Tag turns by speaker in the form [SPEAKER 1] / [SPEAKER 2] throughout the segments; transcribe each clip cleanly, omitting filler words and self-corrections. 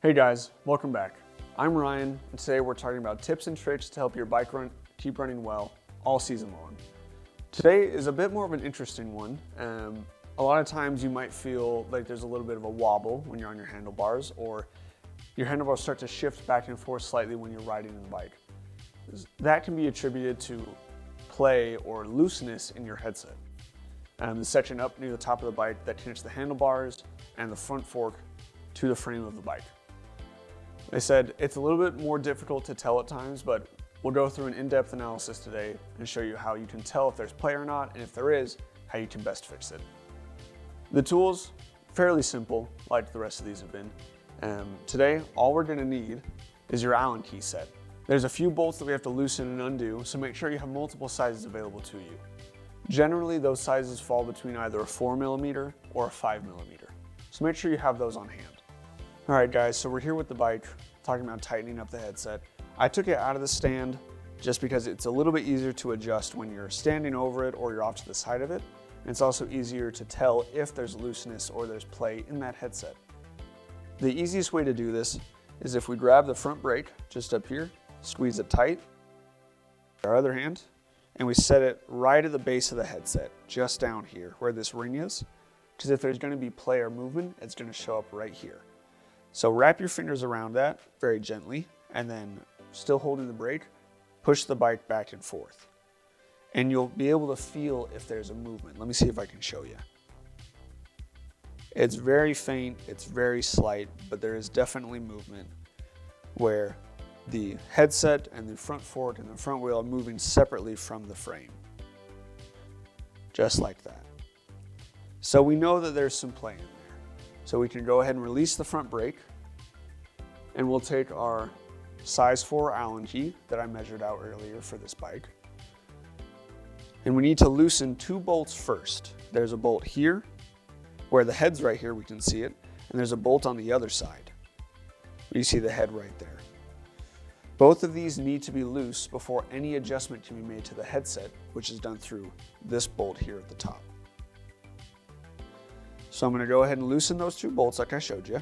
[SPEAKER 1] Hey guys, welcome back. I'm Ryan, and today we're talking about tips and tricks to help your bike keep running well all season long. Today is a bit more of an interesting one. A lot of times you might feel like there's a little bit of a wobble when you're on your handlebars, or your handlebars start to shift back and forth slightly when you're riding the bike. That can be attributed to play or looseness in your headset. The section up near the top of the bike that connects the handlebars and the front fork to the frame of the bike. They said it's a little bit more difficult to tell at times, but we'll go through an in-depth analysis today and show you how you can tell if there's play or not, and if there is, how you can best fix it. The tools, fairly simple, like the rest of these have been. Today, all we're gonna need is your Allen key set. There's a few bolts that we have to loosen and undo, so make sure you have multiple sizes available to you. Generally, those sizes fall between either a 4mm or a 5mm, so make sure you have those on hand. All right guys, so we're here with the bike, talking about tightening up the headset. I took it out of the stand just because it's a little bit easier to adjust when you're standing over it or you're off to the side of it. And it's also easier to tell if there's looseness or there's play in that headset. The easiest way to do this is if we grab the front brake just up here, squeeze it tight, our other hand, and we set it right at the base of the headset, just down here where this ring is. Because if there's gonna be play or movement, it's gonna show up right here. So wrap your fingers around that very gently, and then still holding the brake, push the bike back and forth. And you'll be able to feel if there's a movement. Let me see if I can show you. It's very faint, it's very slight, but there is definitely movement where the headset and the front fork and the front wheel are moving separately from the frame. Just like that. So we know that there's some play in there. So we can go ahead and release the front brake, and we'll take our size 4 Allen key that I measured out earlier for this bike. And we need to loosen 2 bolts first. There's a bolt here, where the head's right here, we can see it, and there's a bolt on the other side. You see the head right there. Both of these need to be loose before any adjustment can be made to the headset, which is done through this bolt here at the top. So I'm going to go ahead and loosen those 2 bolts like I showed you.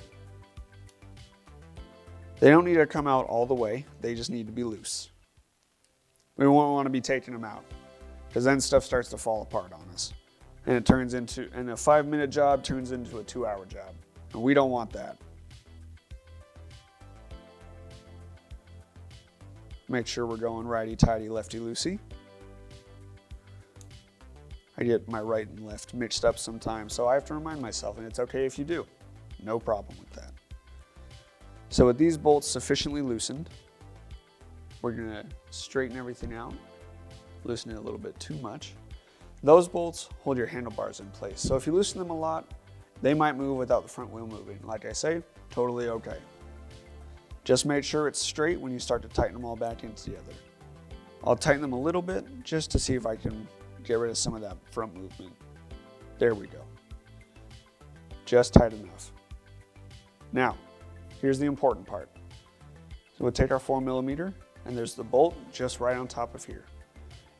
[SPEAKER 1] They don't need to come out all the way, they just need to be loose. We won't want to be taking them out, because then stuff starts to fall apart on us. And it turns into, and a 5-minute job turns into a 2-hour job. And we don't want that. Make sure we're going righty-tighty, lefty-loosey. I get my right and left mixed up sometimes, so I have to remind myself, and it's okay if you do. No problem with that. So with these bolts sufficiently loosened, we're gonna straighten everything out, loosen it a little bit too much. Those bolts hold your handlebars in place, so if you loosen them a lot, they might move without the front wheel moving. Like I say, totally okay. Just make sure it's straight when you start to tighten them all back in together. I'll tighten them a little bit just to see if I can get rid of some of that front movement. There we go. Just tight enough. Now, here's the important part. So we'll take our 4mm, and there's the bolt just right on top of here.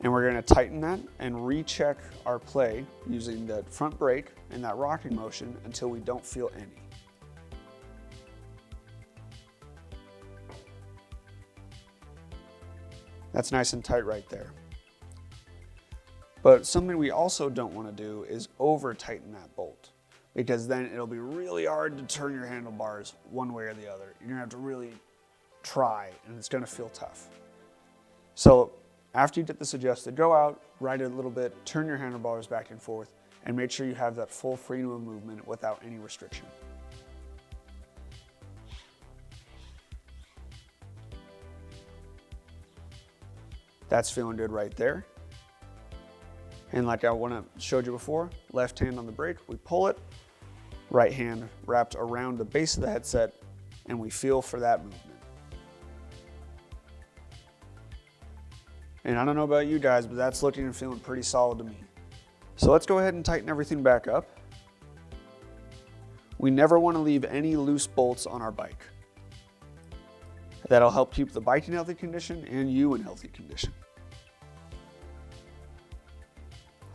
[SPEAKER 1] And we're gonna tighten that and recheck our play using the front brake and that rocking motion until we don't feel any. That's nice and tight right there. But something we also don't want to do is over tighten that bolt, because then it'll be really hard to turn your handlebars one way or the other. You're gonna have to really try, and it's gonna feel tough. So after you get this adjusted, go out, ride it a little bit, turn your handlebars back and forth, and make sure you have that full freedom of movement without any restriction. That's feeling good right there. And like I showed you before, left hand on the brake, we pull it, right hand wrapped around the base of the headset, and we feel for that movement. And I don't know about you guys, but that's looking and feeling pretty solid to me. So let's go ahead and tighten everything back up. We never want to leave any loose bolts on our bike. That'll help keep the bike in healthy condition and you in healthy condition.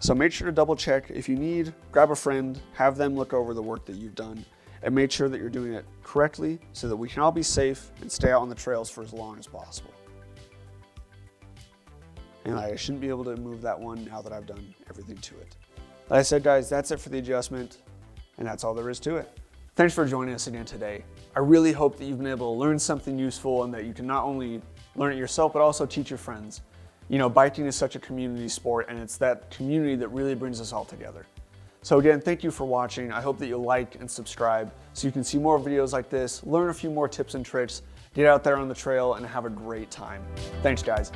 [SPEAKER 1] So make sure to double check. If you need, grab a friend, have them look over the work that you've done, and made sure that you're doing it correctly so that we can all be safe and stay out on the trails for as long as possible. And I shouldn't be able to move that one now that I've done everything to it. Like I said, guys, that's it for the adjustment, and that's all there is to it. Thanks for joining us again today. I really hope that you've been able to learn something useful and that you can not only learn it yourself, but also teach your friends. You know, biking is such a community sport, and it's that community that really brings us all together. So again, thank you for watching. I hope that you'll like and subscribe so you can see more videos like this, learn a few more tips and tricks, get out there on the trail and have a great time. Thanks, guys.